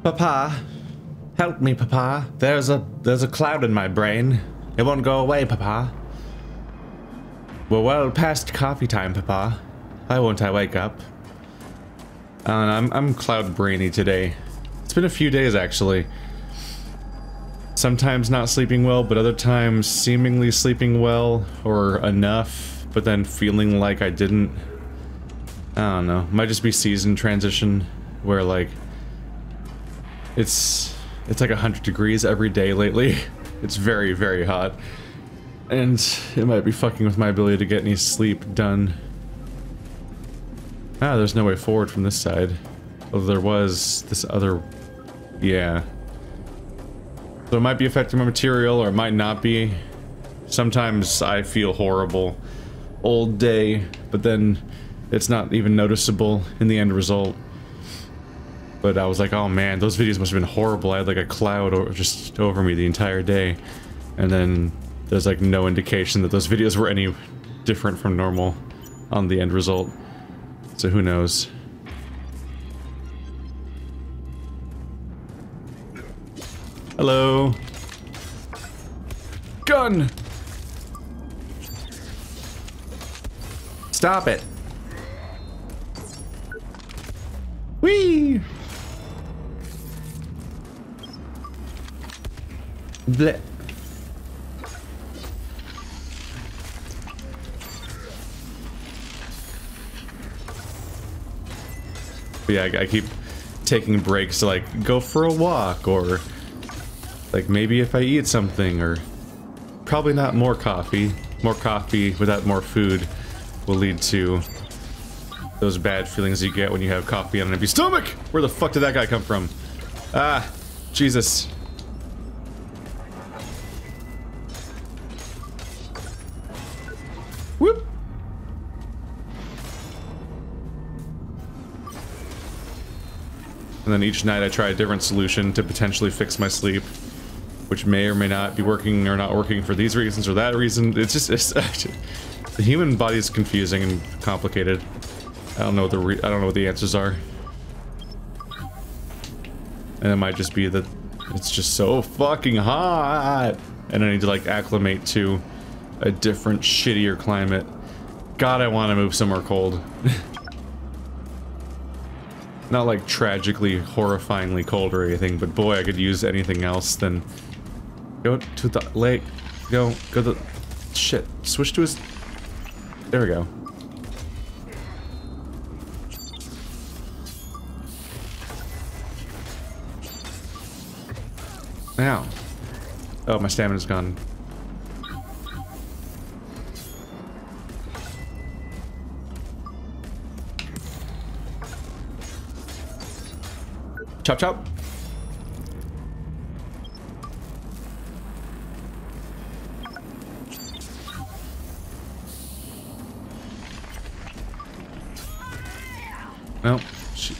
Papa, help me, Papa. There's a cloud in my brain. It won't go away, Papa. We're well past coffee time, Papa. Why won't I wake up? I'm cloud brainy today. It's been a few days actually. Sometimes not sleeping well, but other times seemingly sleeping well or enough, but then feeling like I didn't. I don't know. Might just be season transition where like it's like 100 degrees every day lately. It's very, very hot. And it might be fucking with my ability to get any sleep done. Ah, there's no way forward from this side. Although there was this other... yeah. So it might be affecting my material, or it might not be. Sometimes I feel horrible all day, but then it's not even noticeable in the end result. But I was like, oh man, those videos must have been horrible. I had like a cloud just over me the entire day. And then there's like no indication that those videos were any different from normal on the end result. So who knows? Hello. Gun! Stop it. Whee! Blech. Yeah, I keep taking breaks to like go for a walk, or like maybe if I eat something, or probably not more coffee. More coffee without more food will lead to those bad feelings you get when you have coffee on an empty stomach. Where the fuck did that guy come from? Ah, Jesus. Whoop. And then each night I try a different solution to potentially fix my sleep, which may or may not be working or not working for these reasons or that reason. It's just, the human body is confusing and complicated. I don't know what the answers are. And it might just be that it's just so fucking hot, and I need to like acclimate to a different, shittier climate. God, I want to move somewhere cold. Not like tragically, horrifyingly cold or anything, but boy, I could use anything else than... Go to the lake. Go to the... Shit. Switch to his... There we go. Now. Oh, my stamina's gone. Chop chop. No. Shit.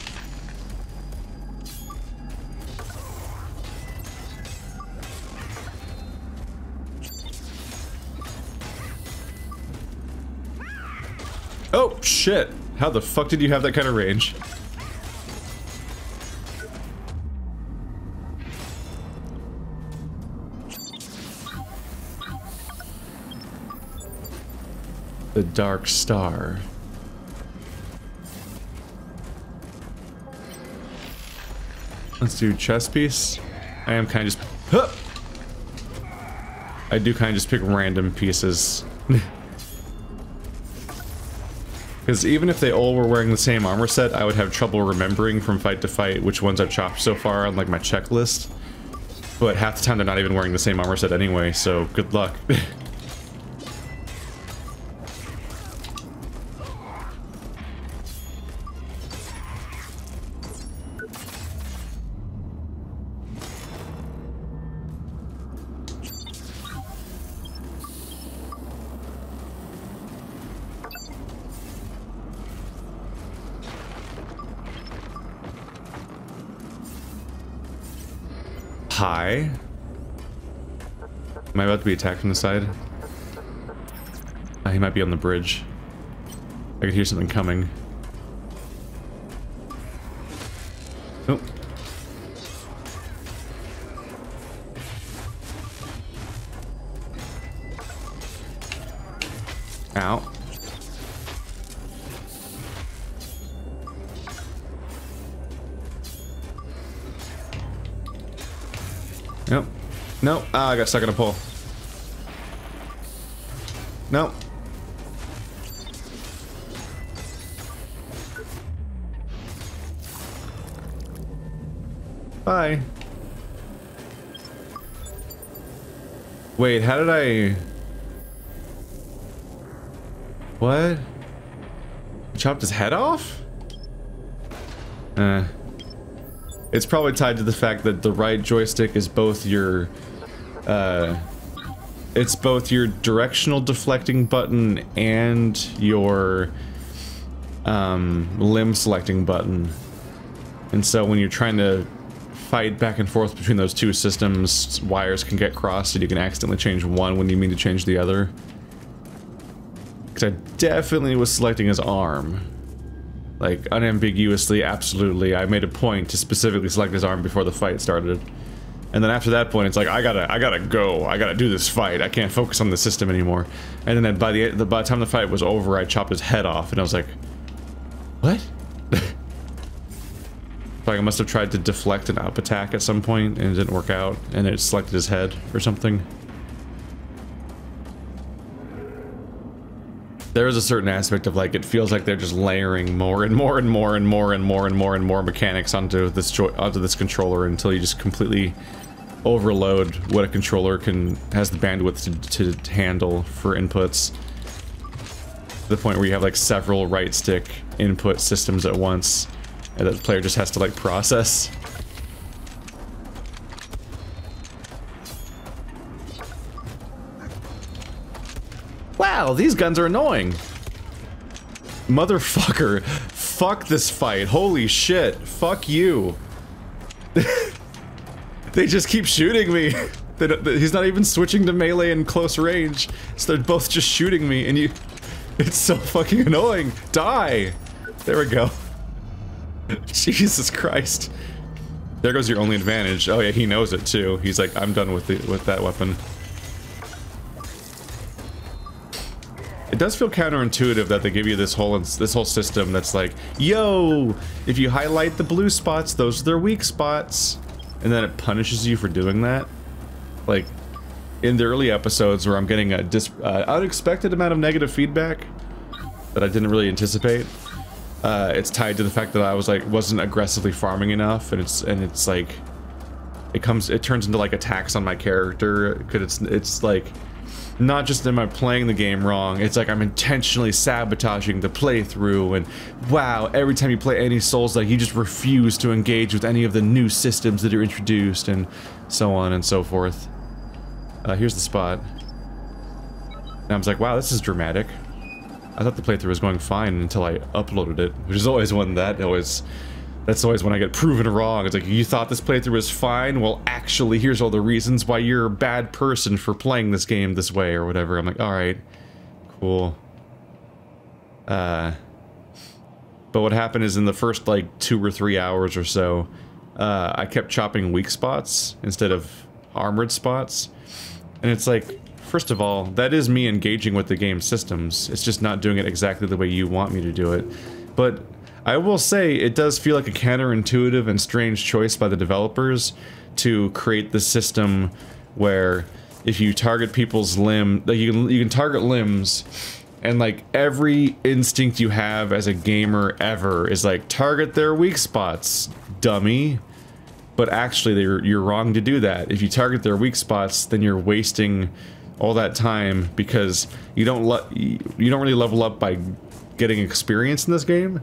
Oh shit. How the fuck did you have that kind of range? The Dark Star. Let's do chest piece. I am kind of just... Huh! I do kind of just pick random pieces. Because even if they all were wearing the same armor set, I would have trouble remembering from fight to fight which ones I've chopped so far on like my checklist. But half the time they're not even wearing the same armor set anyway, so good luck. Hi. Am I about to be attacked from the side? He might be on the bridge. I could hear something coming. Oh. Ow. Nope. Nope. Ah, I got stuck in a pole. Nope. Bye. Wait, how did I... What? Chopped his head off? It's probably tied to the fact that the right joystick is both your, it's both your directional deflecting button and your, limb selecting button. And so when you're trying to fight back and forth between those two systems, wires can get crossed and you can accidentally change one when you mean to change the other. Because I definitely was selecting his arm. Like, unambiguously, absolutely. I made a point to specifically select his arm before the fight started. And then after that point, it's like, I gotta go. I gotta do this fight. I can't focus on the system anymore. And then by the time the fight was over, I chopped his head off, and I was like, what? Like, I must have tried to deflect an up attack at some point, and it didn't work out, and it selected his head or something. There is a certain aspect of, like, it feels like they're just layering more and more and more and more and more and more and more mechanics onto this controller until you just completely overload what a controller has the bandwidth to handle for inputs. To the point where you have, like, several right stick input systems at once, and that the player just has to, like, process. Wow, these guns are annoying. Motherfucker. Fuck this fight. Holy shit. Fuck you. They just keep shooting me. He's not even switching to melee and close range. So they're both just shooting me and you... It's so fucking annoying. Die. There we go. Jesus Christ. There goes your only advantage. Oh yeah, he knows it too. He's like, I'm done with that weapon. It does feel counterintuitive that they give you this whole system that's like, yo, if you highlight the blue spots, those are their weak spots, and then it punishes you for doing that. Like, in the early episodes where I'm getting a unexpected amount of negative feedback that I didn't really anticipate, it's tied to the fact that I wasn't aggressively farming enough, and it's like, it turns into like attacks on my character, because it's like, not just am I playing the game wrong, it's like I'm intentionally sabotaging the playthrough, and wow, every time you play any Souls, like you just refuse to engage with any of the new systems that are introduced, and so on and so forth. Here's the spot. And I was like, wow, this is dramatic. I thought the playthrough was going fine until I uploaded it, which is always one that's always when I get proven wrong. It's like, you thought this playthrough was fine? Well, actually, here's all the reasons why you're a bad person for playing this game this way, or whatever. I'm like, alright, cool. But what happened is in the first, like, 2 or 3 hours or so, I kept chopping weak spots instead of armored spots. And it's like, first of all, that is me engaging with the game's systems. It's just not doing it exactly the way you want me to do it. But I will say, it does feel like a counterintuitive and strange choice by the developers to create the system where if you target people's limb, like you can target limbs, and like every instinct you have as a gamer ever is like, target their weak spots, dummy. But actually, you're wrong to do that. If you target their weak spots, then you're wasting all that time, because you don't really level up by getting experience in this game.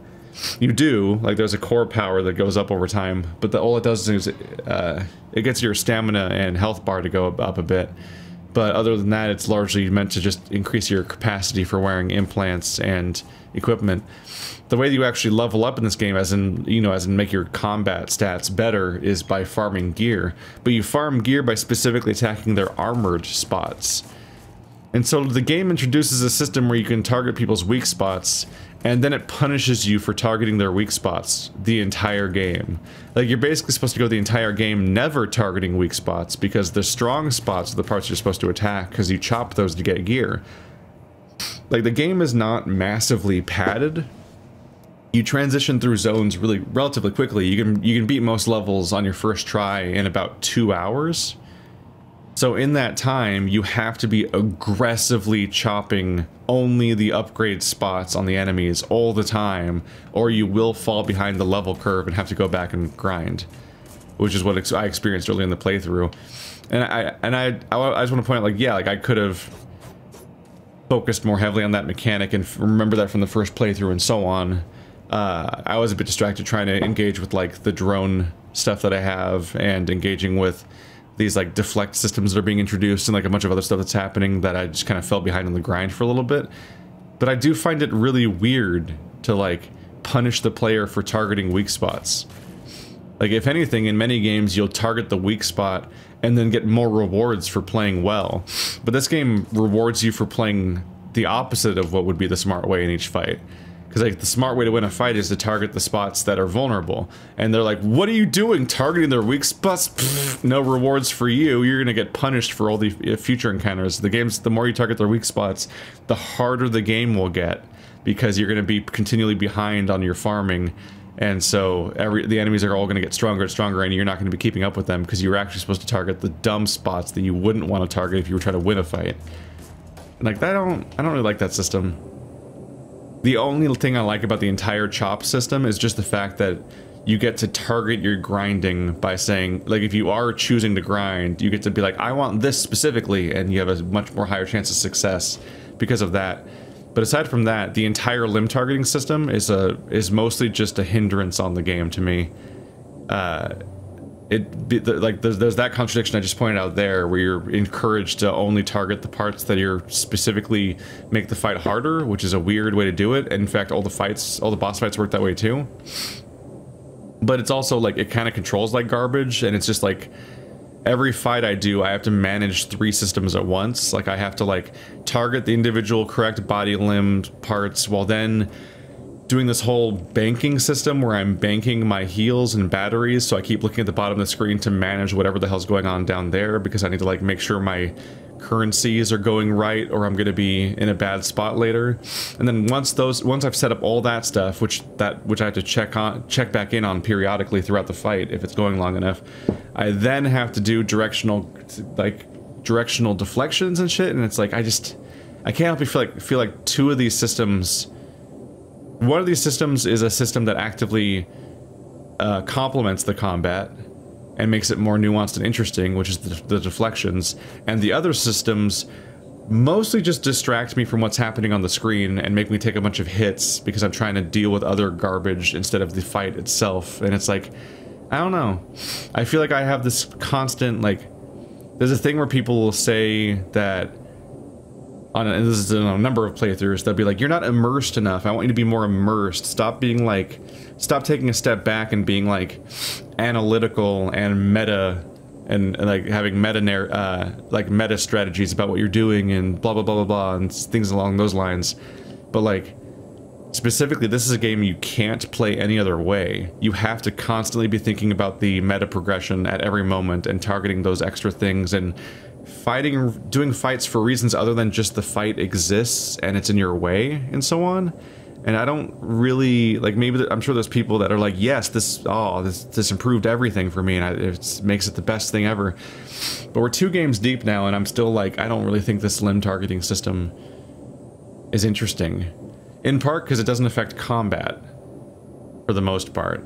You do, like there's a core power that goes up over time, but all it does is it gets your stamina and health bar to go up a bit. But other than that, it's largely meant to just increase your capacity for wearing implants and equipment. The way that you actually level up in this game, as in make your combat stats better, is by farming gear. But you farm gear by specifically attacking their armored spots. And so the game introduces a system where you can target people's weak spots, and then it punishes you for targeting their weak spots the entire game. Like, you're basically supposed to go the entire game never targeting weak spots, because the strong spots are the parts you're supposed to attack, because you chop those to get gear. like the game is not massively padded. You transition through zones really relatively quickly. You can beat most levels on your first try in about 2 hours. So in that time, you have to be aggressively chopping only the upgrade spots on the enemies all the time, or you will fall behind the level curve and have to go back and grind, which is what I experienced early in the playthrough. And I just want to point out, like, yeah, like I could have focused more heavily on that mechanic and remember that from the first playthrough and so on. I was a bit distracted trying to engage with like the drone stuff that I have and engaging with these like deflect systems that are being introduced and like a bunch of other stuff that's happening that I just kind of fell behind on the grind for a little bit. But I do find it really weird to like punish the player for targeting weak spots. Like if anything, in many games you'll target the weak spot and then get more rewards for playing well. But this game rewards you for playing the opposite of what would be the smart way in each fight. Because like the smart way to win a fight is to target the spots that are vulnerable. And they're like, what are you doing? Targeting their weak spots? Pfft, no rewards for you. You're gonna get punished for all the future encounters. The more you target their weak spots, the harder the game will get. Because you're gonna be continually behind on your farming. And so the enemies are all gonna get stronger and stronger, and you're not gonna be keeping up with them because you're actually supposed to target the dumb spots that you wouldn't want to target if you were trying to win a fight. And like I don't really like that system. The only thing I like about the entire chop system is just the fact that you get to target your grinding by saying, like, if you are choosing to grind, you get to be like, I want this specifically, and you have a much more higher chance of success because of that. But aside from that, the entire limb targeting system is mostly just a hindrance on the game to me. There's that contradiction I just pointed out there, where you're encouraged to only target the parts that you're specifically make the fight harder, which is a weird way to do it. And in fact, all the boss fights work that way too. But it's also like it kind of controls like garbage, and it's just like every fight I do, I have to manage 3 systems at once. Like I have to like target the individual correct body limb parts while then doing this whole banking system where I'm banking my heals and batteries, so I keep looking at the bottom of the screen to manage whatever the hell's going on down there, because I need to like make sure my currencies are going right or I'm gonna be in a bad spot later. And then once I've set up all that stuff, which I have to check back in on periodically throughout the fight if it's going long enough, I then have to do directional deflections and shit, and it's like I can't help but feel like 2 of these systems. One of these systems is a system that actively complements the combat and makes it more nuanced and interesting, which is the deflections. And the other systems mostly just distract me from what's happening on the screen and make me take a bunch of hits because I'm trying to deal with other garbage instead of the fight itself. And it's like, I don't know. I feel like I have this constant, like, there's a thing where people will say that, and this is in a number of playthroughs, they'll be like, you're not immersed enough. I want you to be more immersed. Stop taking a step back and being like analytical and meta and like having meta strategies about what you're doing and blah blah blah blah blah and things along those lines. But like specifically, this is a game you can't play any other way. You have to constantly be thinking about the meta progression at every moment and targeting those extra things and doing fights for reasons other than just the fight exists and it's in your way and so on. And I don't really like, maybe I'm sure there's people that are like, yes, this improved everything for me and it makes it the best thing ever. But we're 2 games deep now and I'm still like, I don't really think this limb targeting system is interesting. In part because it doesn't affect combat for the most part.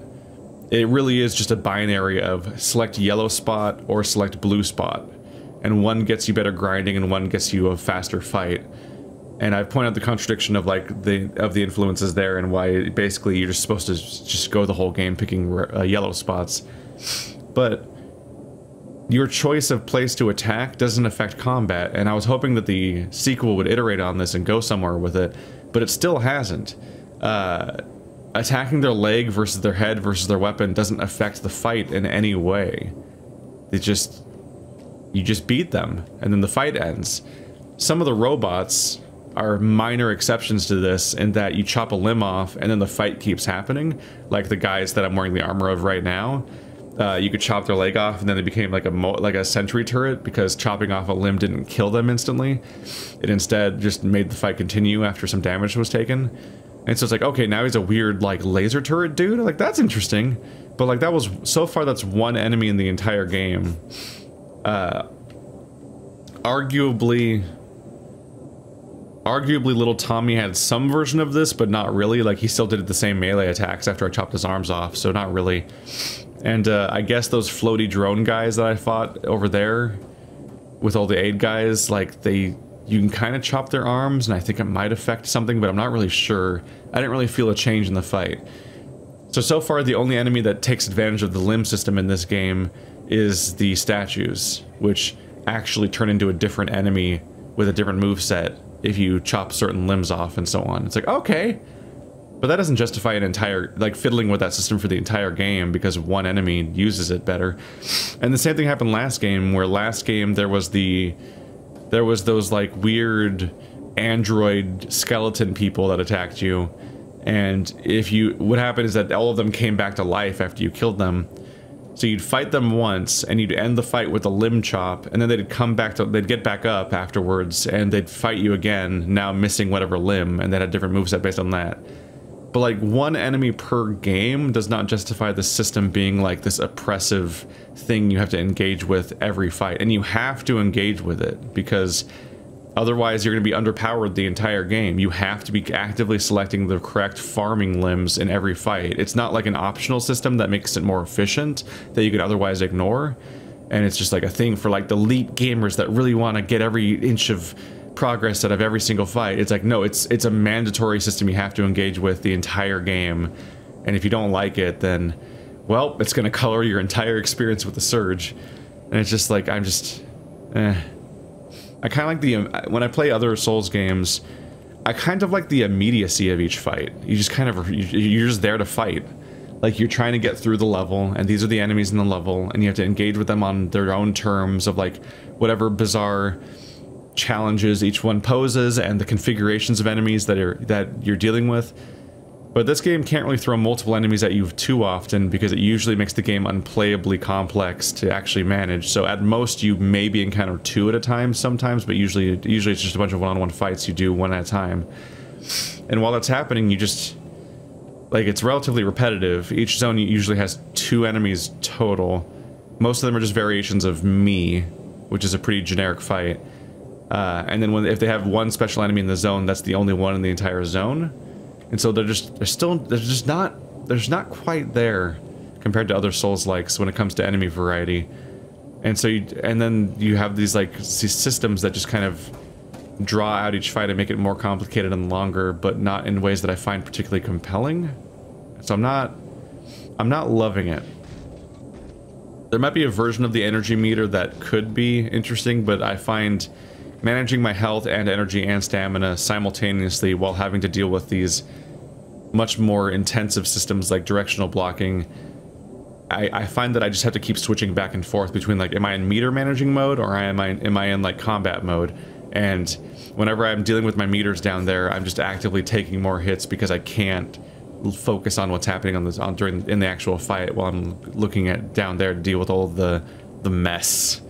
It really is just a binary of select yellow spot or select blue spot. And one gets you better grinding and one gets you a faster fight. And I've pointed out the contradiction of like the influences there and why basically you're just supposed to just go the whole game picking yellow spots. But your choice of place to attack doesn't affect combat, and I was hoping that the sequel would iterate on this and go somewhere with it, but it still hasn't. Attacking their leg versus their head versus their weapon doesn't affect the fight in any way. You just beat them, and then the fight ends. Some of the robots are minor exceptions to this in that you chop a limb off and then the fight keeps happening, like the guys that I'm wearing the armor of right now. you could chop their leg off and then they became like a sentry turret, because chopping off a limb didn't kill them instantly. It instead just made the fight continue after some damage was taken. And so it's like, okay, now he's a weird like laser turret dude. Like, that's interesting. But like, that was, so far that's one enemy in the entire game. Arguably little Tommy had some version of this, but not really. Like, he still did the same melee attacks after I chopped his arms off, so not really. And I guess those floaty drone guys that I fought over there with all the aid guys, like, you can kind of chop their arms, and I think it might affect something, but I'm not really sure. I didn't really feel a change in the fight. So far, the only enemy that takes advantage of the limb system in this game is the statues, which actually turn into a different enemy with a different moveset if you chop certain limbs off and so on. It's like, okay, but that doesn't justify an entire, like, fiddling with that system for the entire game because one enemy uses it better. And the same thing happened last game, where last game there was those like weird android skeleton people that attacked you, and what happened is that all of them came back to life after you killed them. So you'd fight them once, and you'd end the fight with a limb chop, and then they'd get back up afterwards, and they'd fight you again, now missing whatever limb, and they had a different moveset based on that. But like, one enemy per game does not justify the system being like this oppressive thing you have to engage with every fight. And you have to engage with it, because otherwise you're going to be underpowered the entire game. You have to be actively selecting the correct farming limbs in every fight. It's not like an optional system that makes it more efficient that you could otherwise ignore. And it's just like a thing for like the elite gamers that really want to get every inch of progress out of every single fight. It's like, no, it's a mandatory system you have to engage with the entire game. And if you don't like it, then, well, it's going to color your entire experience with the Surge. And it's just like, I'm just, I kind of like when I play other Souls games, I kind of like the immediacy of each fight. You just kind of, you're just there to fight. Like, you're trying to get through the level, and these are the enemies in the level, and you have to engage with them on their own terms of like whatever bizarre challenges each one poses and the configurations of enemies that you're dealing with. But this game can't really throw multiple enemies at you too often, because it usually makes the game unplayably complex to actually manage. So at most you maybe encounter 2 at a time sometimes, but usually it's just a bunch of one-on-one fights you do one at a time. And while that's happening, you just, like, it's relatively repetitive. Each zone usually has 2 enemies total. Most of them are just variations of me, which is a pretty generic fight. And then if they have one special enemy in the zone, that's the only one in the entire zone. And so they're just not quite there compared to other Souls-likes when it comes to enemy variety. And so then you have these systems that just kind of draw out each fight and make it more complicated and longer, but not in ways that I find particularly compelling. So I'm not loving it. There might be a version of the energy meter that could be interesting, but I find managing my health and energy and stamina simultaneously while having to deal with these much more intensive systems like directional blocking, I find that I just have to keep switching back and forth between, like, am I in meter managing mode or am I in like combat mode? And whenever I'm dealing with my meters down there, I'm just actively taking more hits because I can't focus on what's happening in the actual fight while I'm looking at down there to deal with all the mess,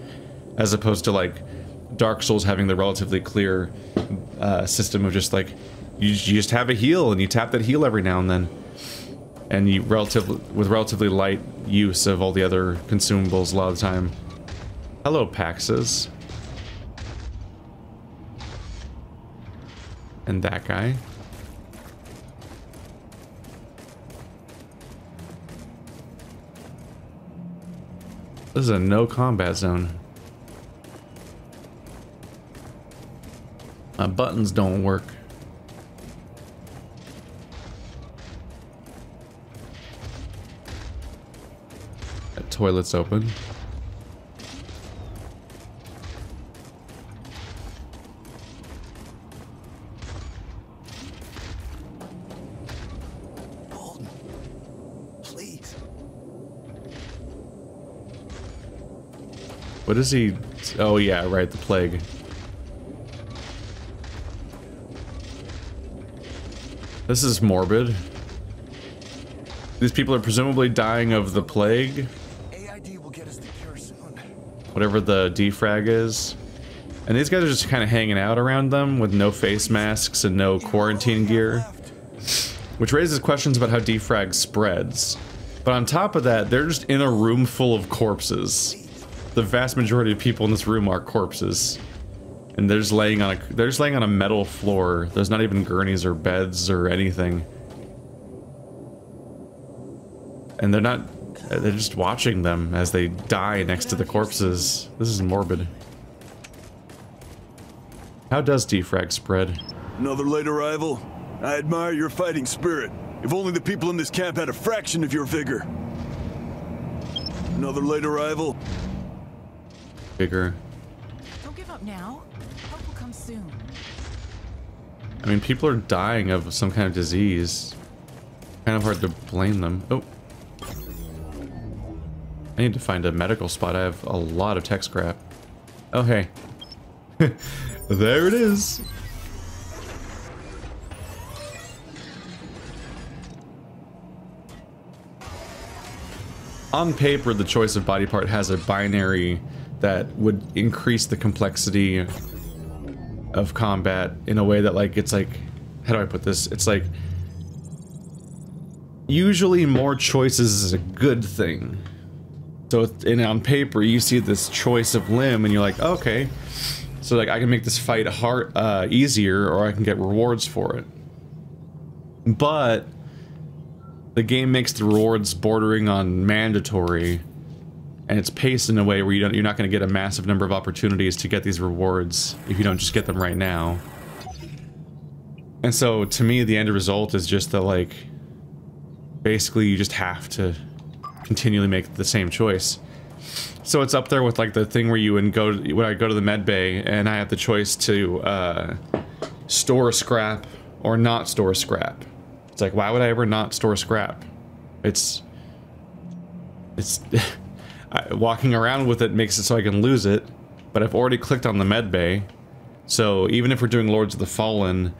as opposed to like Dark Souls having the relatively clear system of just like you just have a heal and you tap that heal every now and then, and you with relatively light use of all the other consumables a lot of the time. Hello, Paxes. And that guy. This is a no combat zone. My buttons don't work. That toilet's open. Bolton, please. What is he? Oh yeah, right, the plague. This is morbid. These people are presumably dying of the plague. whatever the defrag is. And these guys are just kind of hanging out around them with no face masks and no quarantine gear, which raises questions about how defrag spreads. But on top of that, they're just in a room full of corpses. The vast majority of people in this room are corpses. And they're just laying on a metal floor. There's not even gurneys or beds or anything. And they're just watching them as they die next to the corpses. This is morbid. How does defrag spread? Another late arrival? I admire your fighting spirit. If only the people in this camp had a fraction of your vigor. Another late arrival? Vigor. Don't give up now. Help will come soon. I mean, people are dying of some kind of disease. Kind of hard to blame them. Oh. I need to find a medical spot. I have a lot of tech scrap. Oh, hey. There it is. On paper, the choice of body part has a binary that would increase the complexity of combat in a way that, like, it's like, how do I put this? It's like, usually more choices is a good thing. So, on paper, you see this choice of limb and you're like, okay, so like I can make this fight easier, or I can get rewards for it. But the game makes the rewards bordering on mandatory, and it's paced in a way where you're not going to get a massive number of opportunities to get these rewards if you don't just get them right now. And so, to me, the end result is just that, like, basically you just have to continually make the same choice. So it's up there with, like, the thing where when I go to the med bay and I have the choice to store scrap or not store scrap. It's like, why would I ever not store scrap? It's walking around with it makes it so I can lose it, but I've already clicked on the med bay. So even if we're doing Lords of the Fallen,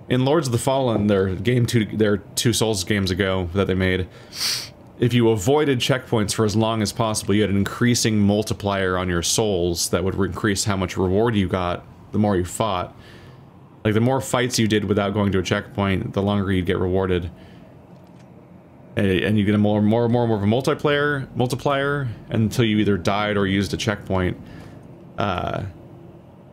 in Lords of the Fallen, they're two Souls games ago that they made. If you avoided checkpoints for as long as possible, you had an increasing multiplier on your souls that would increase how much reward you got the more you fought. Like, the more fights you did without going to a checkpoint, the longer you'd get rewarded. And you get a more of a multiplier until you either died or used a checkpoint. And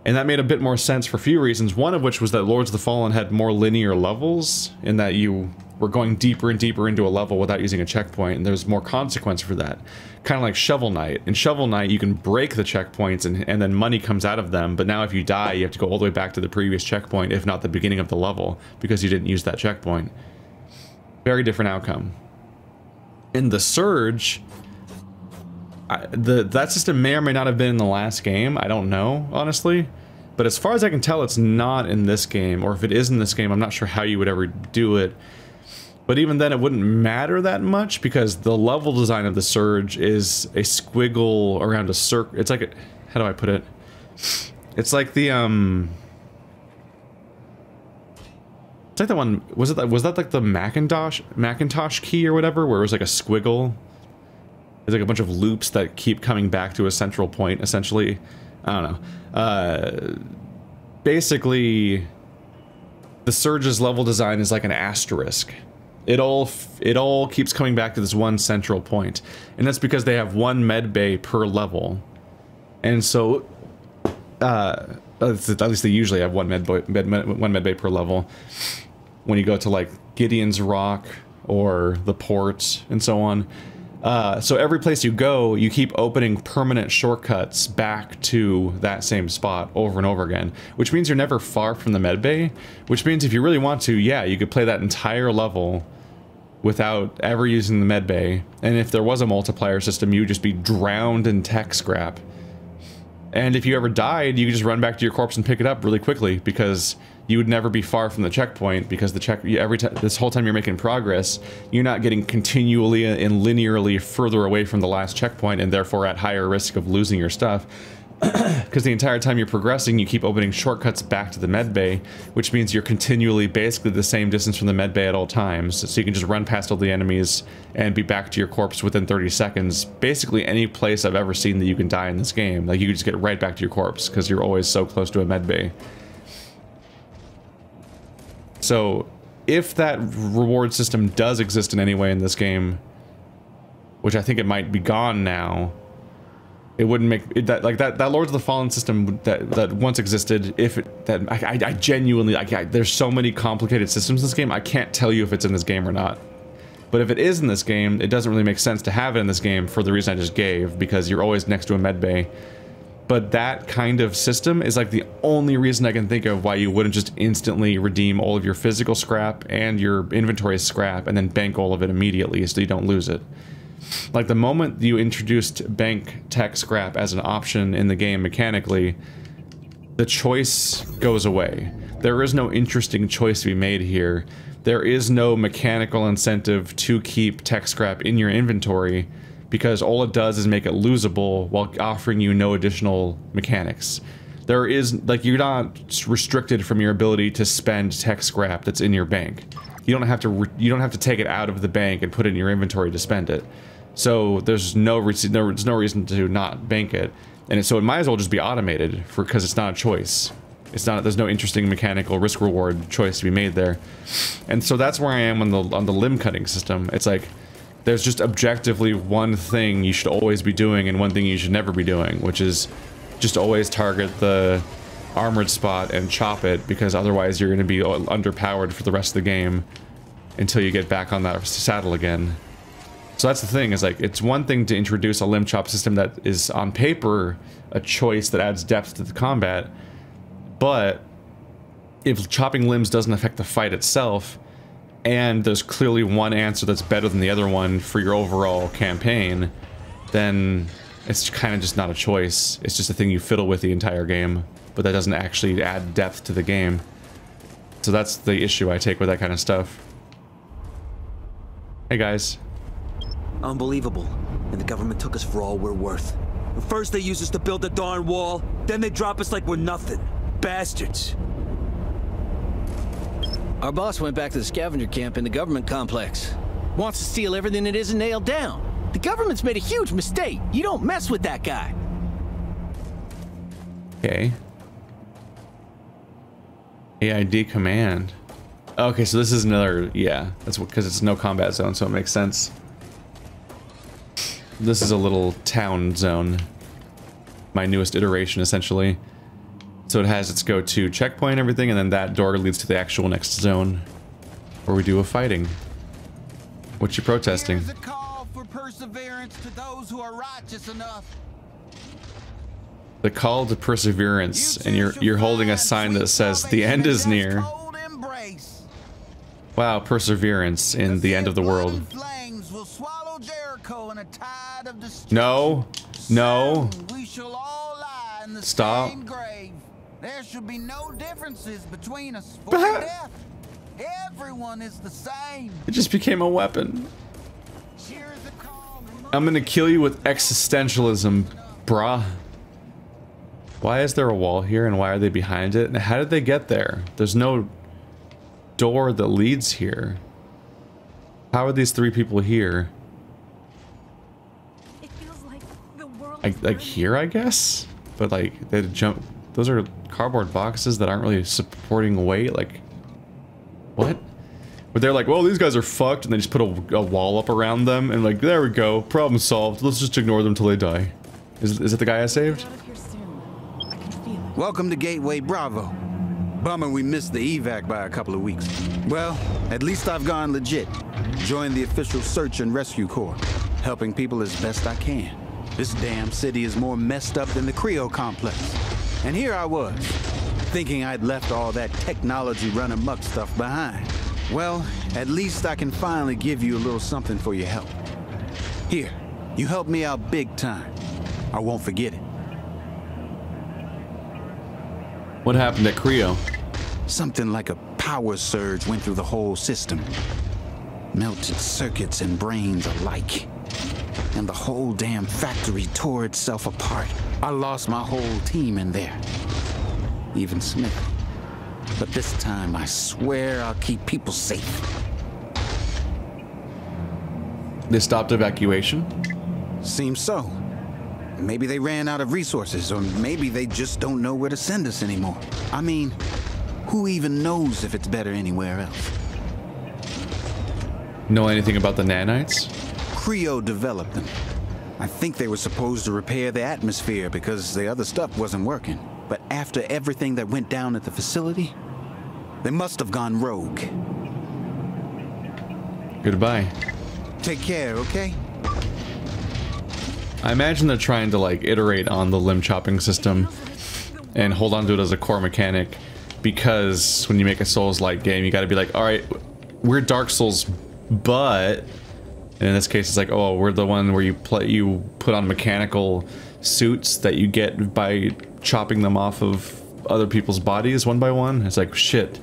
that made a bit more sense for a few reasons, one of which was that Lords of the Fallen had more linear levels, in that you were going deeper and deeper into a level without using a checkpoint, and there's more consequence for that. Kind of like Shovel Knight. In Shovel Knight, you can break the checkpoints and then money comes out of them, but now if you die, you have to go all the way back to the previous checkpoint, if not the beginning of the level, because you didn't use that checkpoint. Very different outcome. In the Surge, that system may or may not have been in the last game. I don't know, honestly. But as far as I can tell, it's not in this game. Or if it is in this game, I'm not sure how you would ever do it. But even then, it wouldn't matter that much, because the level design of the Surge is a squiggle around a circle. It's like a, how do I put it? It's like the it's like the one, was that like the Macintosh key or whatever, where it was like a squiggle? There's like a bunch of loops that keep coming back to a central point, essentially. I don't know. Basically, the Surge's level design is like an asterisk. It all keeps coming back to this one central point, and that's because they have one med bay per level, and so at least they usually have one med bay per level. When you go to like Gideon's Rock or the port and so on. So every place you go, you keep opening permanent shortcuts back to that same spot over and over again, which means you're never far from the med bay, which means if you really want to, yeah, you could play that entire level without ever using the med bay, and if there was a multiplier system, you would just be drowned in tech scrap. And if you ever died, you could just run back to your corpse and pick it up really quickly, because you would never be far from the checkpoint, because the this whole time you're making progress, you're not getting continually and linearly further away from the last checkpoint, and therefore at higher risk of losing your stuff. because the entire time you're progressing, you keep opening shortcuts back to the med bay, which means you're continually basically the same distance from the med bay at all times. So you can just run past all the enemies and be back to your corpse within 30 seconds. Basically any place I've ever seen that you can die in this game. Like, you can just get right back to your corpse because you're always so close to a med bay. So if that reward system does exist in any way in this game, which I think it might be gone now, it wouldn't make it that Lords of the Fallen system that once existed. If it, that I genuinely there's so many complicated systems in this game. I can't tell you if it's in this game or not. But if it is in this game, it doesn't really make sense to have it in this game for the reason I just gave, because you're always next to a med bay. But that kind of system is like the only reason I can think of why you wouldn't just instantly redeem all of your physical scrap and your inventory scrap and then bank all of it immediately so you don't lose it. Like, the moment you introduced bank tech scrap as an option in the game mechanically, the choice goes away. There is no interesting choice to be made here. There is no mechanical incentive to keep tech scrap in your inventory, because all it does is make it losable while offering you no additional mechanics. There is, like, you're not restricted from your ability to spend tech scrap that's in your bank. You don't have to take it out of the bank and put it in your inventory to spend it. So there's no reason to not bank it, and so it might as well just be automated because it's not a choice. It's not. There's no interesting mechanical risk reward choice to be made there, and so that's where I am on the limb cutting system. It's like there's just objectively one thing you should always be doing and one thing you should never be doing, which is just always target the armored spot and chop it, because otherwise you're going to be underpowered for the rest of the game until you get back on that saddle again. So that's the thing, is like, it's one thing to introduce a limb chop system that is on paper a choice that adds depth to the combat, but if chopping limbs doesn't affect the fight itself, and there's clearly one answer that's better than the other one for your overall campaign, then it's kind of just not a choice. It's just a thing you fiddle with the entire game, but that doesn't actually add depth to the game. So that's the issue I take with that kind of stuff. Hey guys. Unbelievable. And the government took us for all we're worth. First they use us to build the darn wall, then they drop us like we're nothing. Bastards. Our boss went back to the scavenger camp in the government complex. Wants to steal everything that isn't nailed down. The government's made a huge mistake. You don't mess with that guy. Okay. AID command. Okay, so this is another, yeah, that's because it's no combat zone, so it makes sense. This is a little town zone. My newest iteration, essentially. So it has its go-to checkpoint and everything, and then that door leads to the actual next zone, where we do a fighting. What you protesting? Here's a call for perseverance to those who are righteous enough. The call to perseverance, and you're holding a sign that says the end is near. Wow, perseverance in the end of the world. Jericho in a tide of destruction. No, no. We shall all lie in the Stop. same grave. There should be no differences between us for death. Everyone is the same. It just became a weapon. I'm gonna kill you with existentialism, bruh. Why is there a wall here, and why are they behind it? And how did they get there? There's no door that leads here. How are these three people here? Like here, I guess? But like, they jump. Those are cardboard boxes that aren't really supporting weight. Like, what? But they're like, well, these guys are fucked, and they just put a wall up around them, and like, there we go, problem solved. Let's just ignore them till they die. Is it the guy I saved? Welcome to Gateway Bravo. Bummer we missed the evac by a couple of weeks. Well, at least I've gone legit. Joined the official search and rescue corps, helping people as best I can. This damn city is more messed up than the Creo complex. And here I was, thinking I'd left all that technology run amok stuff behind. Well, at least I can finally give you a little something for your help. Here, you helped me out big time. I won't forget it. What happened at Creo? Something like a power surge went through the whole system. Melted circuits and brains alike. and the whole damn factory tore itself apart. I lost my whole team in there. Even Smith. But this time, I swear I'll keep people safe. They stopped evacuation? Seems so. Maybe they ran out of resources, or maybe they just don't know where to send us anymore. I mean, who even knows if it's better anywhere else? Know anything about the nanites? Creo developed them. I think they were supposed to repair the atmosphere because the other stuff wasn't working. But after everything that went down at the facility, they must have gone rogue. Goodbye. Take care, okay? I imagine they're trying to like iterate on the limb chopping system and hold on to it as a core mechanic, because when you make a Souls-like game, you got to be like, all right, we're Dark Souls, but in this case, it's like, oh, we're the one where you put on mechanical suits that you get by chopping them off of other people's bodies one by one. It's like, shit,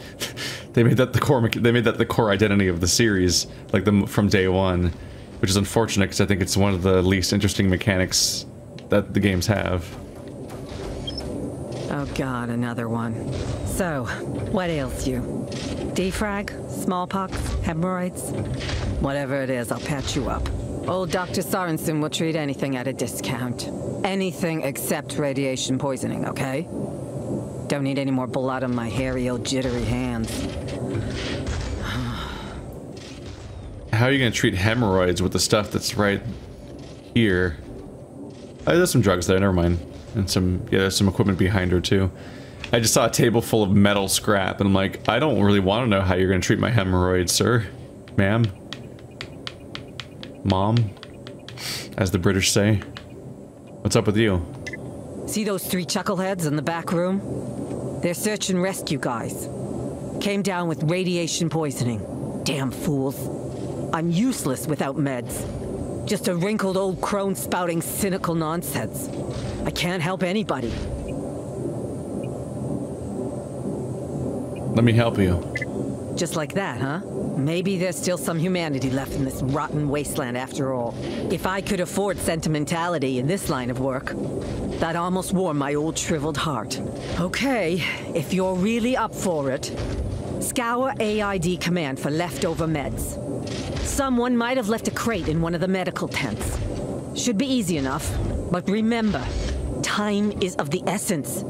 they made that the core identity of the series, like from day one. Which is unfortunate, because I think it's one of the least interesting mechanics that the games have. Oh god, another one. So, what ails you? Defrag? Smallpox? Hemorrhoids? Whatever it is, I'll patch you up. Old Dr. Sorensen will treat anything at a discount. Anything except radiation poisoning, okay? Don't need any more blood on my hairy old jittery hands. How are you gonna treat hemorrhoids with the stuff that's right here? Oh, there's some drugs there, never mind. And there's some equipment behind her too. I just saw a table full of metal scrap and I'm like, I don't really want to know how you're gonna treat my hemorrhoids, sir. Ma'am. Mom. As the British say. What's up with you? See those 3 chuckleheads in the back room? They're search and rescue guys. Came down with radiation poisoning. Damn fools. I'm useless without meds. Just a wrinkled old crone spouting cynical nonsense. I can't help anybody. Let me help you. Just like that, huh? Maybe there's still some humanity left in this rotten wasteland after all. If I could afford sentimentality in this line of work, that almost warmed my old shriveled heart. Okay, if you're really up for it, scour AID command for leftover meds. Someone might have left a crate in one of the medical tents. Should be easy enough, but remember, time is of the essence.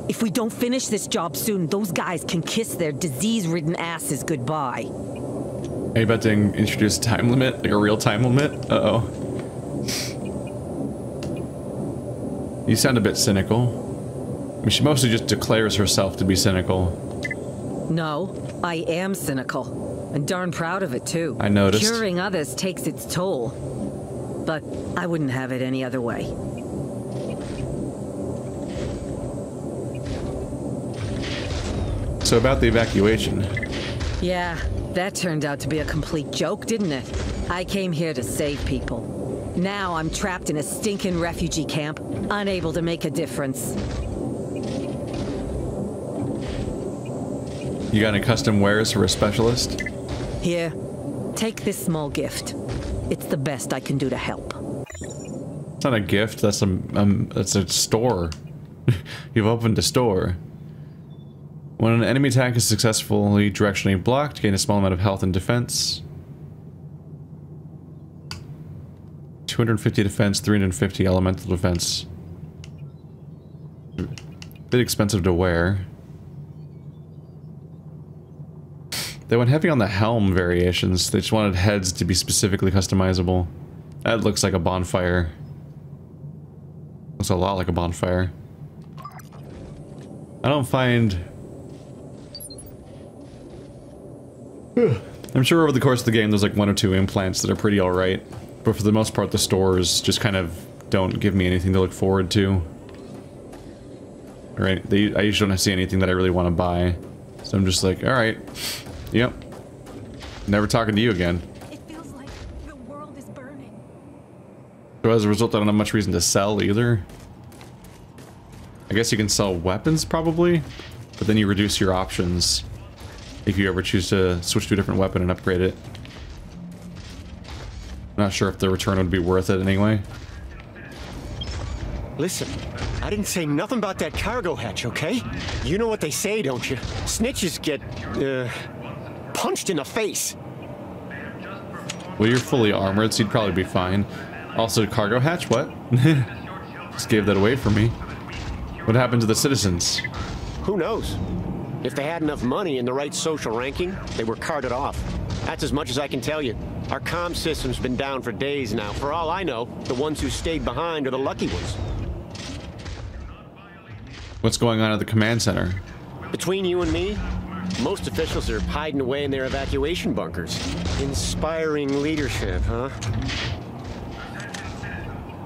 If we don't finish this job soon, those guys can kiss their disease-ridden asses goodbye. Are you about to introduce a time limit? Like a real time limit? Uh-oh. You sound a bit cynical. I mean, she mostly just declares herself to be cynical. No, I am cynical. And darn proud of it, too. I noticed. Curing others takes its toll. But I wouldn't have it any other way. So about the evacuation. Yeah, that turned out to be a complete joke, didn't it? I came here to save people. Now I'm trapped in a stinking refugee camp, unable to make a difference. You got any custom wares for a specialist? Here, take this small gift. It's the best I can do to help. It's not a gift, that's a store. You've opened a store. When an enemy attack is successfully directionally blocked, gain a small amount of health and defense. 250 defense, 350 elemental defense. Bit expensive to wear. They went heavy on the helm variations. They just wanted heads to be specifically customizable. That looks like a bonfire. Looks a lot like a bonfire. I don't find... I'm sure over the course of the game there's like 1 or 2 implants that are pretty alright. But for the most part the stores just kind of don't give me anything to look forward to. Right? I usually don't see anything that I really want to buy. So I'm just like, alright. Yep. Never talking to you again. It feels like the world is burning. So as a result, I don't have much reason to sell either. I guess you can sell weapons probably, but then you reduce your options if you ever choose to switch to a different weapon and upgrade it. Not sure if the return would be worth it anyway. Listen, I didn't say nothing about that cargo hatch, okay? You know what they say, don't you? Snitches get, punched in the face. Well, you're fully armored, so you'd probably be fine. Also, cargo hatch? What? Just gave that away from me. What happened to the citizens? Who knows? If they had enough money and the right social ranking, they were carted off. That's as much as I can tell you. Our comm system's been down for days now. For all I know, the ones who stayed behind are the lucky ones. What's going on at the command center? Between you and me, most officials are hiding away in their evacuation bunkers. Inspiring leadership, huh?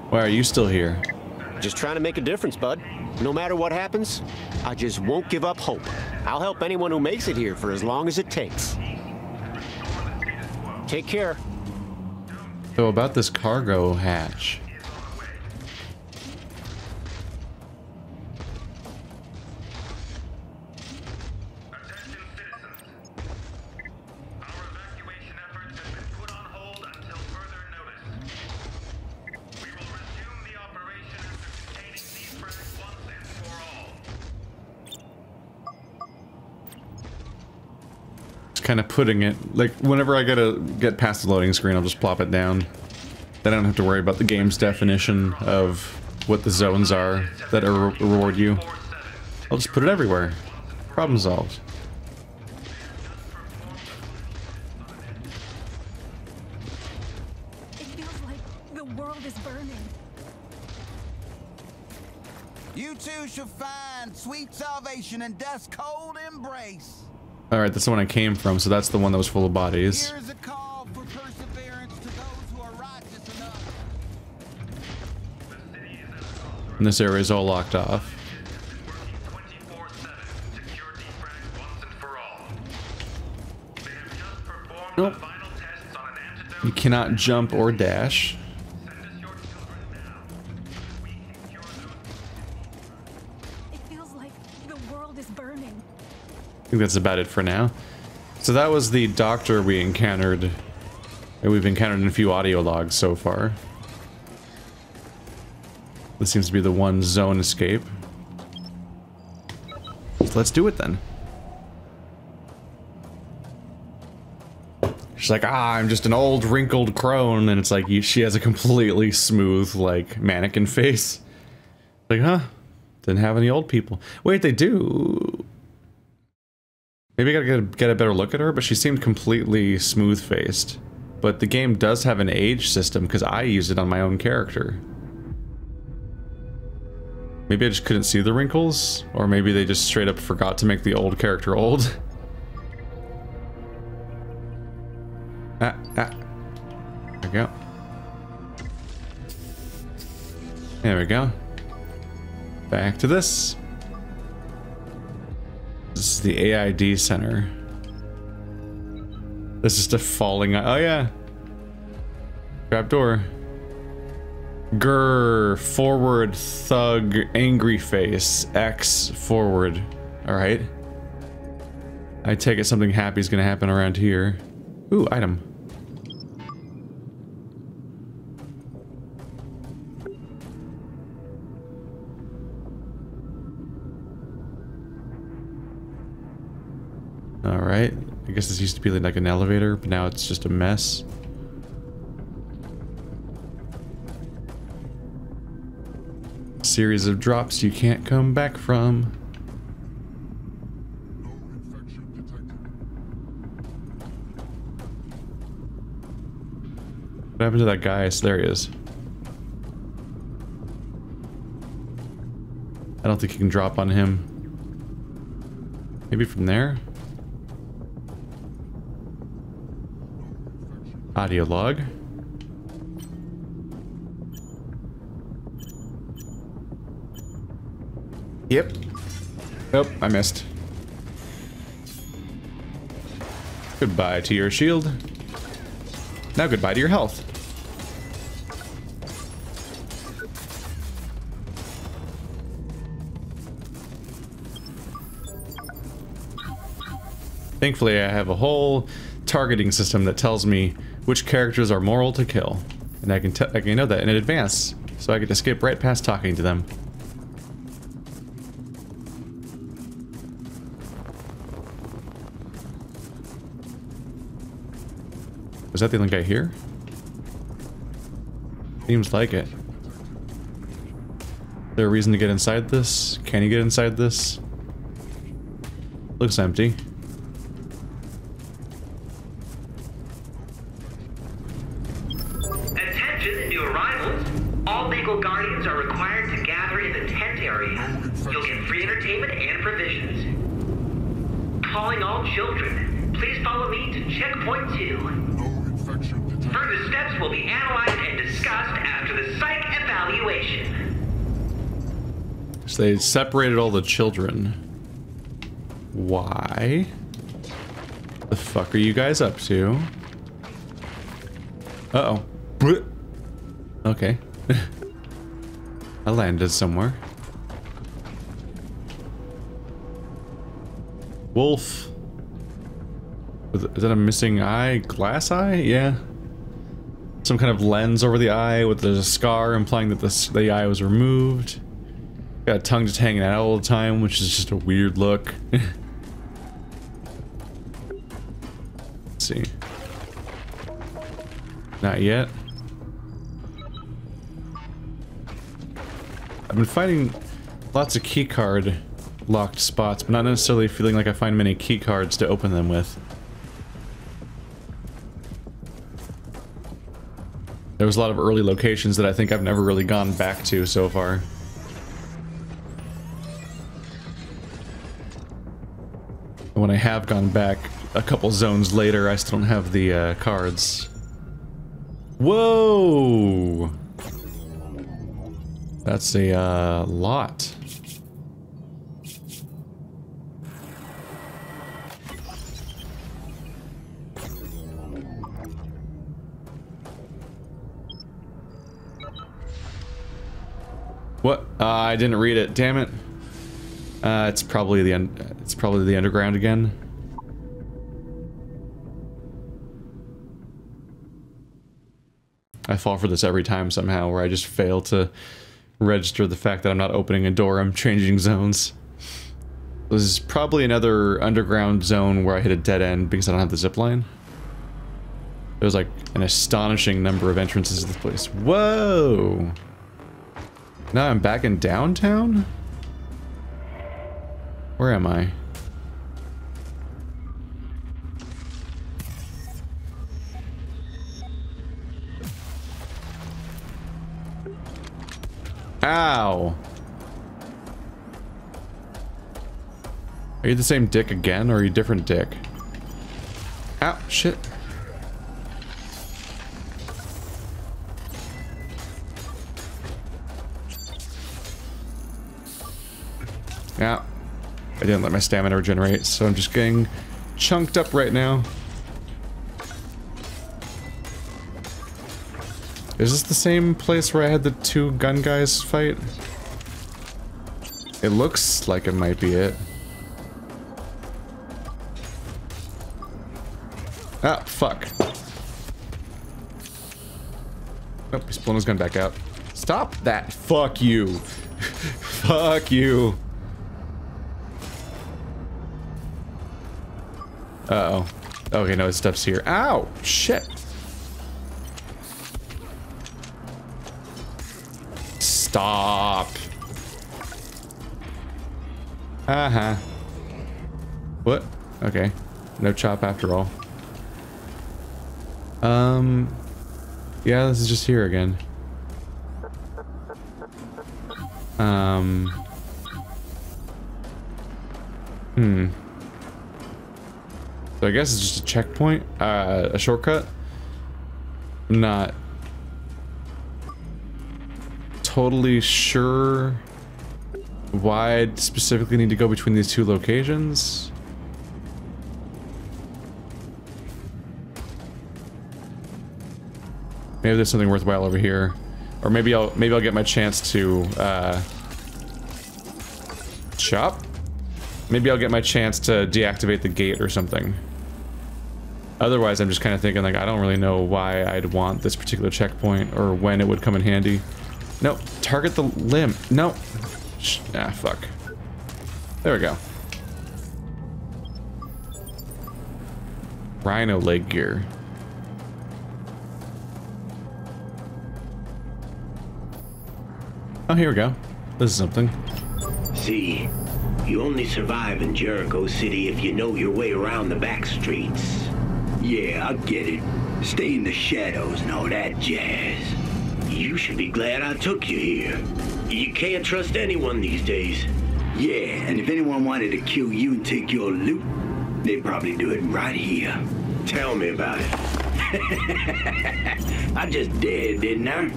Why are you still here? Just trying to make a difference, bud. No matter what happens, I just won't give up hope. I'll help anyone who makes it here for as long as it takes. Take care. So about this cargo hatch. Kind of putting it like whenever I get past the loading screen, I'll just plop it down. Then I don't have to worry about the game's definition of what the zones are that reward you. I'll just put it everywhere. Problem solved. It feels like the world is burning. You too shall find sweet salvation in death's cold embrace. Alright, that's the one I came from, so that's the one that was full of bodies. Here's a call for perseverance to those who are righteous enough. And this area is all locked off. Nope. You cannot jump or dash. It feels like the world is burning. I think that's about it for now. So that was the doctor we encountered. And we've encountered in a few audio logs so far. This seems to be the one zone escape. So let's do it then. She's like, I'm just an old wrinkled crone, and it's like she has a completely smooth, like, mannequin face. Like, huh? Didn't have any old people. Wait, they do. Maybe I gotta get a better look at her, but she seemed completely smooth-faced. But the game does have an age system, because I used it on my own character. Maybe I just couldn't see the wrinkles, or maybe they just straight up forgot to make the old character old. There we go. There we go. Back to this. This is the AID center. This is the falling. Oh yeah. Trap door. Grr. Forward. Thug. Angry face. X. Forward. Alright. I take it something happy is gonna happen around here. Ooh, item. Alright, I guess this used to be like an elevator, but now it's just a mess. Series of drops you can't come back from. What happened to that guy? So there he is. I don't think you can drop on him. Maybe from there? Audio log. Yep. Nope, I missed. Goodbye to your shield. Now goodbye to your health. Thankfully, I have a whole targeting system that tells me which characters are moral to kill. And I can know that in advance, so I can just skip right past talking to them. Was that the only guy here? Seems like it. Is there a reason to get inside this? Can you get inside this? Looks empty. Attention, new arrivals. All legal guardians are required to gather in the tent area. You'll get free entertainment and provisions. Calling all children. Please follow me to checkpoint 2. Further steps will be analyzed and discussed after the psych evaluation. So they separated all the children. Why? The fuck are you guys up to? Uh-oh. Okay. I landed somewhere. Wolf. Is that a missing eye? Glass eye? Yeah. Some kind of lens over the eye with a scar implying that the eye was removed. Got a tongue just hanging out all the time, which is just a weird look. Let's see. Not yet. I've been finding lots of keycard locked spots, but not necessarily feeling like I find many keycards to open them with. There was a lot of early locations that I think I've never really gone back to so far. And when I have gone back a couple zones later, I still don't have the cards. Whoa! That's a lot. What? I didn't read it. Damn it. It's probably the underground again. I fall for this every time somehow, where I just fail to register the fact that I'm not opening a door, I'm changing zones. This is probably another underground zone where I hit a dead end because I don't have the zipline. There's like an astonishing number of entrances to this place. Whoa! Now I'm back in downtown? Where am I? Ow! Are you the same dick again, or are you a different dick? Ow, shit. Yeah, I didn't let my stamina regenerate, so I'm just getting chunked up right now. Is this the same place where I had the two gun guys fight? It looks like it might be it. Ah, fuck. Nope, he's pulling his gun back out. Stop that! Fuck you! Fuck you! Uh-oh. Okay, no, his stuff's here. Ow! Shit! Stop! Uh-huh. What? Okay. No chop after all. Yeah, this is just here again. So I guess it's just a checkpoint, a shortcut. I'm not totally sure why I'd specifically need to go between these two locations. Maybe there's something worthwhile over here, or maybe I'll get my chance to chop. Maybe I'll get my chance to deactivate the gate or something. Otherwise, I'm just kind of thinking, like, I don't really know why I'd want this particular checkpoint or when it would come in handy. Nope. Target the limb. Nope. Ah, fuck. There we go. Rhino leg gear. Oh, here we go. This is something. See, you only survive in Jericho City if you know your way around the back streets. Yeah, I get it. Stay in the shadows and all that jazz. You should be glad I took you here. You can't trust anyone these days. Yeah, and if anyone wanted to kill you and take your loot, they'd probably do it right here. Tell me about it. I just did, didn't I?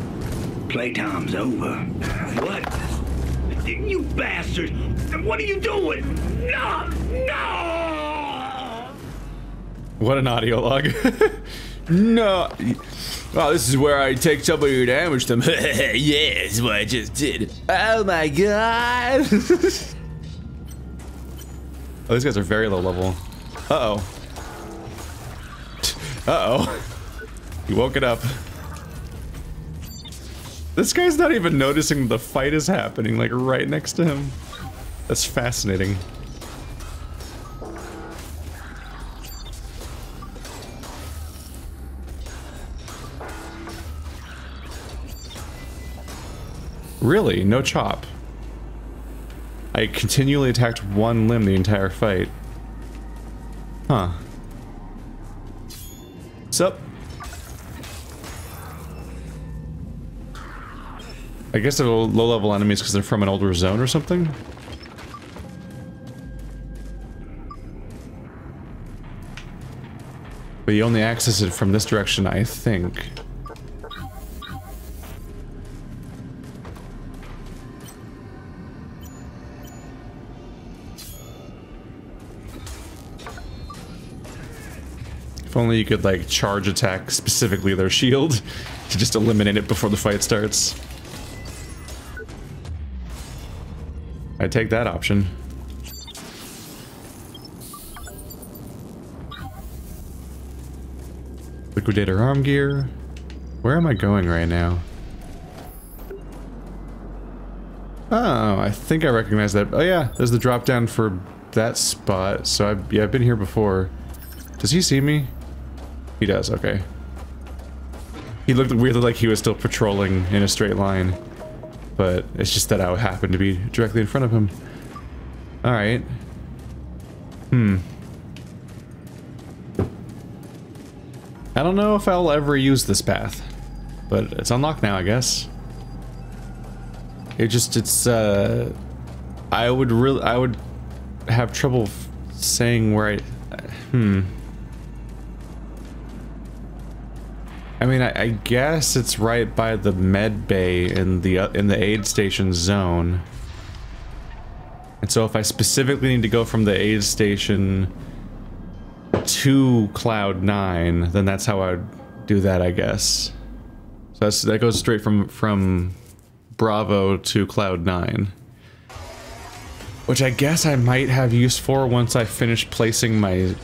Playtime's over. What? You bastard! What are you doing? No! No! What an audio log. No. Well, this is where I take some of your damage to them. Yeah, that's what I just did. Oh my god. Oh, these guys are very low level. Uh-oh. Uh-oh. You woke it up. This guy's not even noticing the fight is happening, like, right next to him. That's fascinating. Really? No chop. I continually attacked one limb the entire fight. Huh. What's up? I guess they're low-level enemies because they're from an older zone or something? But you only access it from this direction, I think. If only you could, like, charge attack specifically their shield to just eliminate it before the fight starts. I'd take that option. Liquidator arm gear. Where am I going right now? Oh, I think I recognize that. Oh yeah, there's the drop down for that spot. So I've been here before. Does he see me? He does, okay. He looked weirdly like he was still patrolling in a straight line. But it's just that I happened to be directly in front of him. Alright. I don't know if I'll ever use this path. But it's unlocked now, I guess. I would have trouble saying where I mean, I guess it's right by the med bay in the aid station zone. And so if I specifically need to go from the aid station to Cloud 9, then that's how I'd do that, I guess. So that goes straight from Bravo to Cloud 9. Which I guess I might have use for once I finish placing my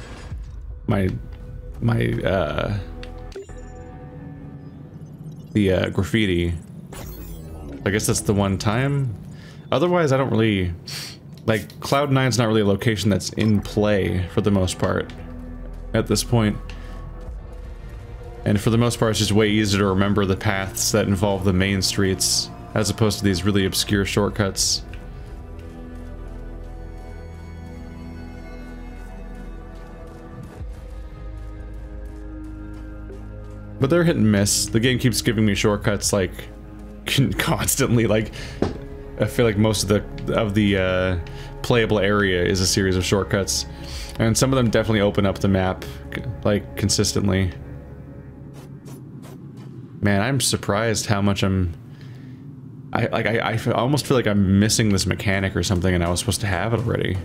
graffiti. I guess that's the one time. Otherwise, I don't really... Like, Cloud 9's not really a location that's in play for the most part at this point. And for the most part, it's just way easier to remember the paths that involve the main streets as opposed to these really obscure shortcuts. But they're hit and miss. The game keeps giving me shortcuts, like, constantly. Like, I feel like most of the playable area is a series of shortcuts. And some of them definitely open up the map, like, consistently. Man, I'm surprised how much I almost feel like I'm missing this mechanic or something and I was supposed to have it already.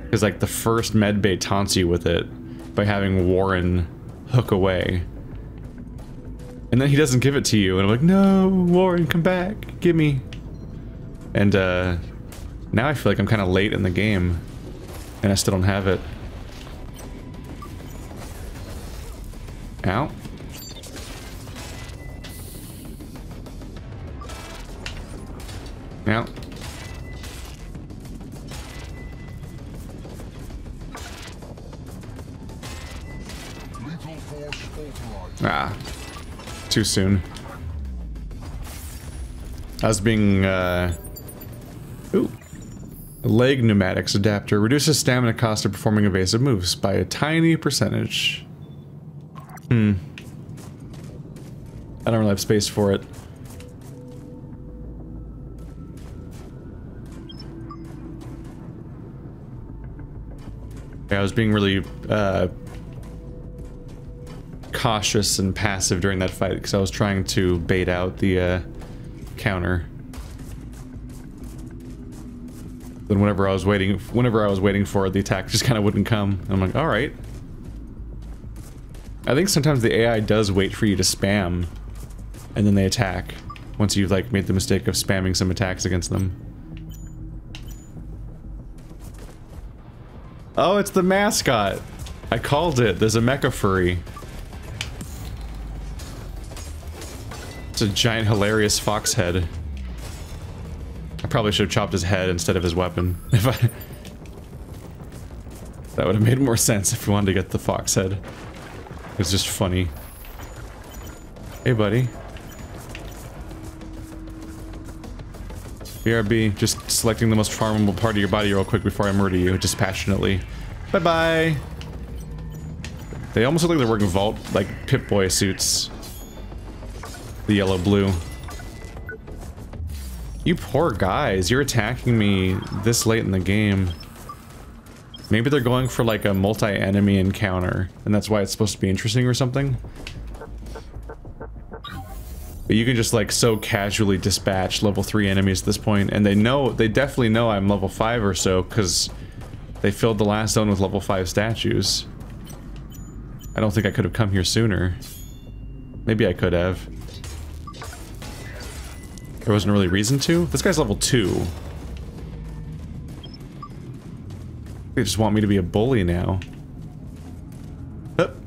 Because, like, the first medbay taunts you with it by having Warren hook away. And then he doesn't give it to you, and I'm like, no, Warren, come back, give me. And now I feel like I'm kind of late in the game, and I still don't have it. Ow. Ow. Ah. Too soon. I was being, Ooh. Leg pneumatics adapter. Reduces stamina cost of performing evasive moves by a tiny percentage. I don't really have space for it. Yeah, I was being really, cautious and passive during that fight because I was trying to bait out the, counter. Then whenever I was waiting for it, the attack just kind of wouldn't come. I'm like, all right. I think sometimes the AI does wait for you to spam, and then they attack once you've like made the mistake of spamming some attacks against them. Oh, it's the mascot. I called it. There's a mecha furry. It's a giant, hilarious fox head. I probably should have chopped his head instead of his weapon. That would have made more sense if we wanted to get the fox head. It's just funny. Hey, buddy. BRB, just selecting the most farmable part of your body real quick before I murder you, dispassionately. Bye-bye. They almost look like they're wearing Vault, like Pip-Boy suits. The yellow-blue. You poor guys, you're attacking me this late in the game. Maybe they're going for like a multi-enemy encounter, and that's why it's supposed to be interesting or something. But you can just like so casually dispatch level 3 enemies at this point, and they definitely know I'm level 5 or so, because they filled the last zone with level 5 statues. I don't think I could have come here sooner. Maybe I could have. There wasn't really reason to. This guy's level 2. They just want me to be a bully now. Hup.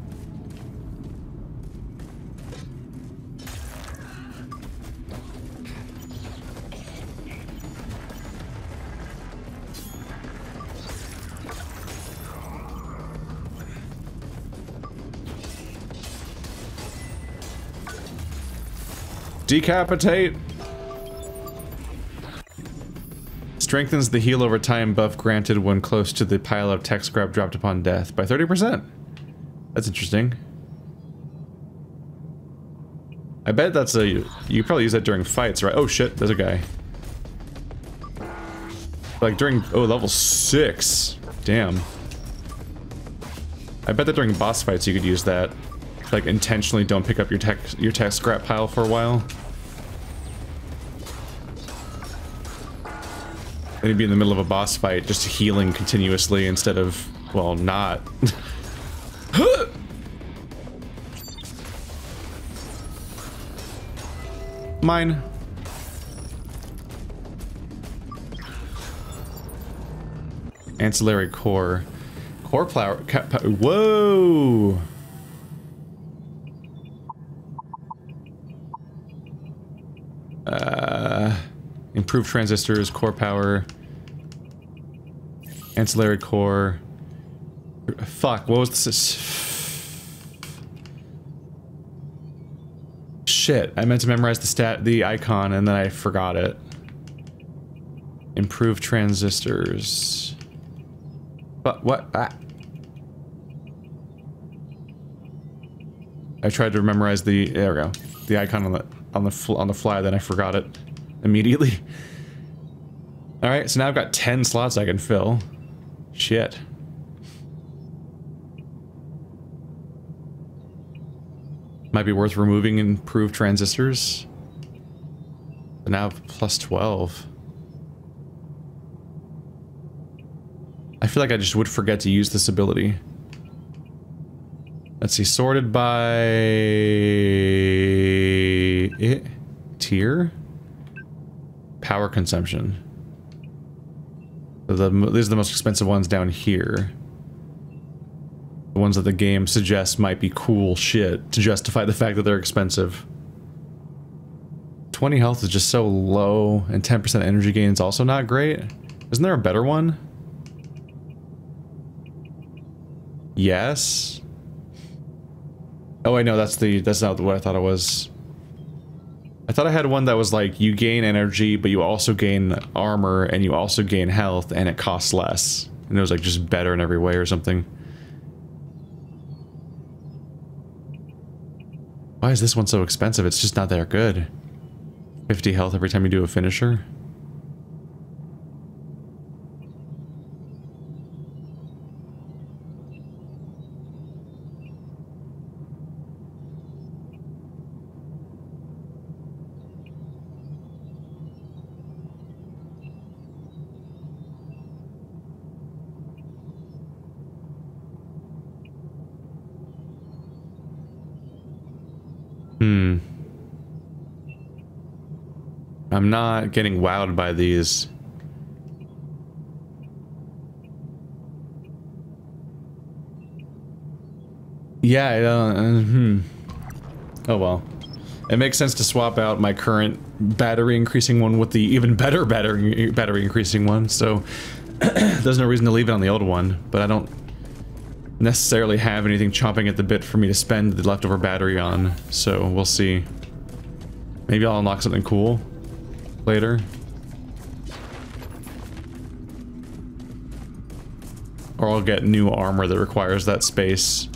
Decapitate! Strengthens the heal over time buff granted when close to the pile of tech scrap dropped upon death by 30%. That's interesting. I bet that's a... You probably use that during fights, right? Oh shit, there's a guy. Like during... Oh, level 6. Damn. I bet that during boss fights you could use that. Like intentionally don't pick up your tech scrap pile for a while. Then you'd be in the middle of a boss fight just healing continuously instead of, well, not. Mine. Ancillary core. Core power. Whoa! Improved transistors, core power. Ancillary core. Fuck, what was this? Shit, I meant to memorize the icon and then I forgot it. Improved transistors. But what? Ah. I tried to memorize the, there we go, the icon on the fly, then I forgot it immediately. All right, so now I've got 10 slots I can fill. Shit. Might be worth removing improved transistors. But now plus 12. I feel like I just would forget to use this ability. Let's see, sorted by tier? Power consumption. So these are the most expensive ones down here. The ones that the game suggests might be cool shit to justify the fact that they're expensive. 20 health is just so low, and 10% energy gain is also not great. Isn't there a better one? Yes. Oh wait, no, that's not what I thought it was. I thought I had one that was like, you gain energy, but you also gain armor, and you also gain health, and it costs less. And it was like just better in every way or something. Why is this one so expensive? It's just not that good. 50 health every time you do a finisher. I'm not getting wowed by these. Yeah, I don't... Oh well. It makes sense to swap out my current battery increasing one with the even better battery increasing one, so there's no reason to leave it on the old one, but I don't necessarily have anything chomping at the bit for me to spend the leftover battery on, so we'll see. Maybe I'll unlock something cool later. Or I'll get new armor that requires that space.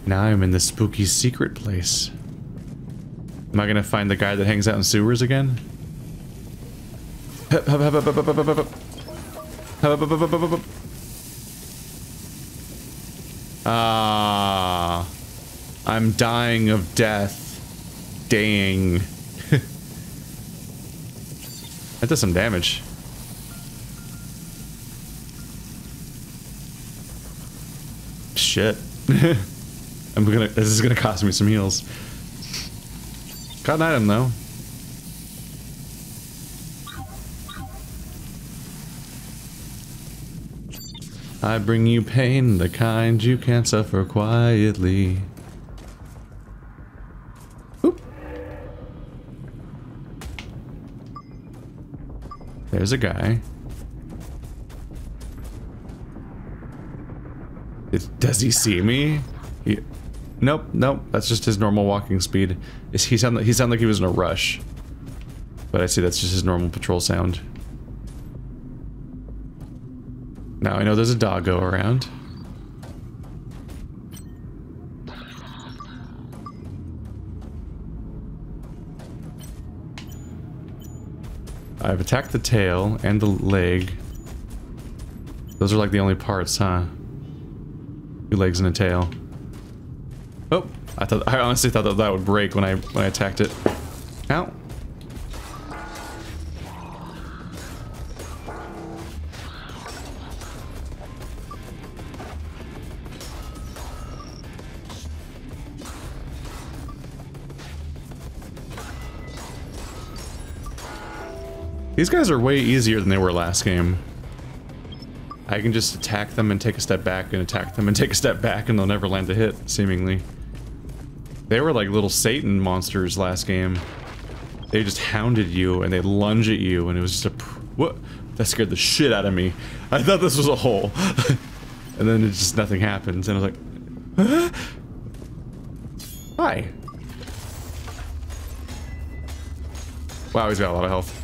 Now I'm in the spooky secret place. Am I gonna find the guy that hangs out in sewers again? Ah, I'm dying of death. Dang. That does some damage. Shit. This is gonna cost me some heals. Got an item though. I bring you pain, the kind you can't suffer quietly. Oop. There's a guy. Does he see me? Nope, nope. That's just his normal walking speed. He sounded like he was in a rush. But I see that's just his normal patrol sound. Now I know there's a doggo around. I've attacked the tail and the leg. Those are like the only parts, huh? 2 legs and a tail. Oh, I honestly thought that would break when I attacked it. Ow. These guys are way easier than they were last game. I can just attack them and take a step back and attack them and take a step back and they'll never land a hit, seemingly. They were like little Satan monsters last game. They just hounded you and they lunge at you and it was just a... What? That scared the shit out of me. I thought this was a hole. And then it just nothing happens and I was like... Huh? Hi. Wow, he's got a lot of health.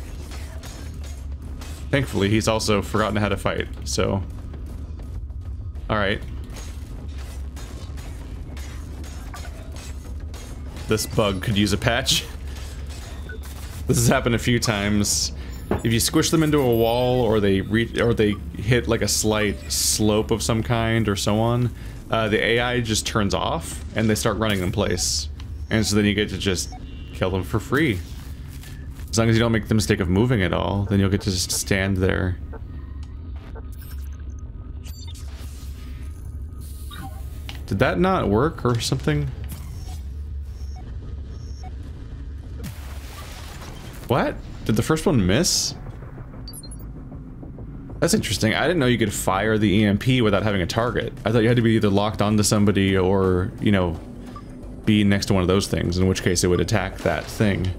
Thankfully, he's also forgotten how to fight, so... Alright. This bug could use a patch. This has happened a few times. If you squish them into a wall, or they hit like a slight slope of some kind, or so on, the AI just turns off, and they start running in place. And so then you get to just kill them for free. As long as you don't make the mistake of moving at all, then you'll get to just stand there. Did that not work or something? What? Did the first one miss? That's interesting. I didn't know you could fire the EMP without having a target. I thought you had to be either locked onto somebody or, you know, be next to one of those things, in which case it would attack that thing.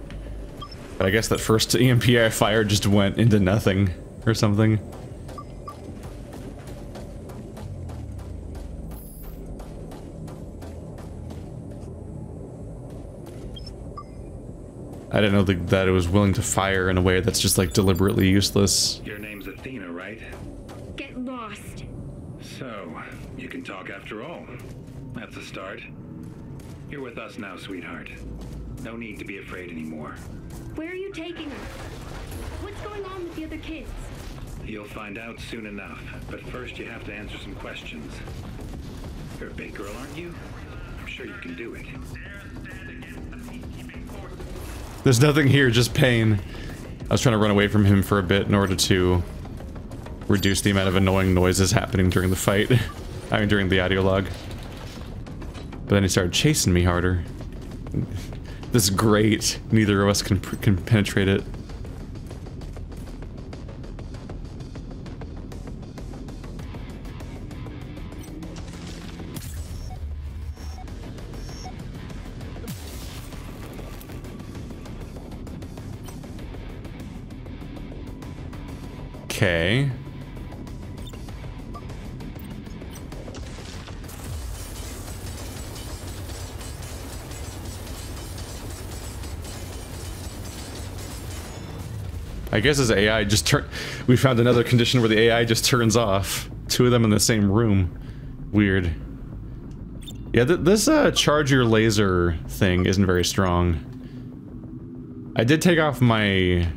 But I guess that first EMP I fired just went into nothing or something. I didn't know that it was willing to fire in a way that's just like deliberately useless. Your name's Athena, right? Get lost. So, you can talk after all. That's a start. You're with us now, sweetheart. No need to be afraid anymore. Where are you taking her? What's going on with the other kids? You'll find out soon enough, but first you have to answer some questions. You're a big girl, aren't you? I'm sure you can do it. There's nothing here, just pain. I was trying to run away from him for a bit in order to reduce the amount of annoying noises happening during the fight. I mean, during the audio log. But then he started chasing me harder. This is great. Neither of us can penetrate it. Okay. I guess as AI just we found another condition where the AI just turns off. Two of them in the same room. Weird. Yeah, this charge your laser thing isn't very strong. I did take off my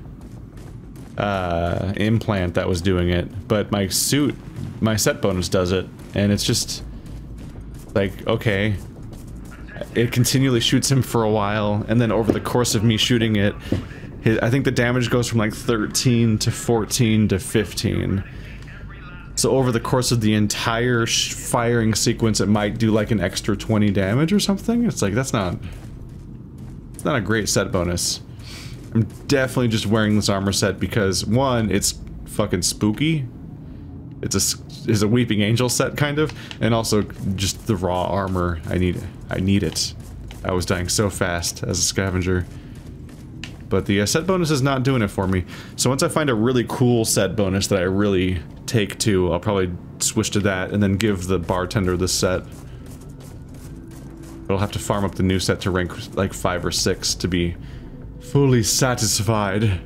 implant that was doing it, but my suit, my set bonus does it, and it's just like, okay. It continually shoots him for a while, and then over the course of me shooting it, I think the damage goes from like 13 to 14 to 15. So over the course of the entire firing sequence, it might do like an extra 20 damage or something. It's like, it's not a great set bonus. I'm definitely just wearing this armor set because, one, it's fucking spooky. It's a Weeping Angel set, kind of. And also, just the raw armor. I need it. I was dying so fast as a scavenger. But the set bonus is not doing it for me. So once I find a really cool set bonus that I really take to, I'll probably switch to that and then give the bartender this set. But I'll have to farm up the new set to rank like 5 or 6 to be fully satisfied.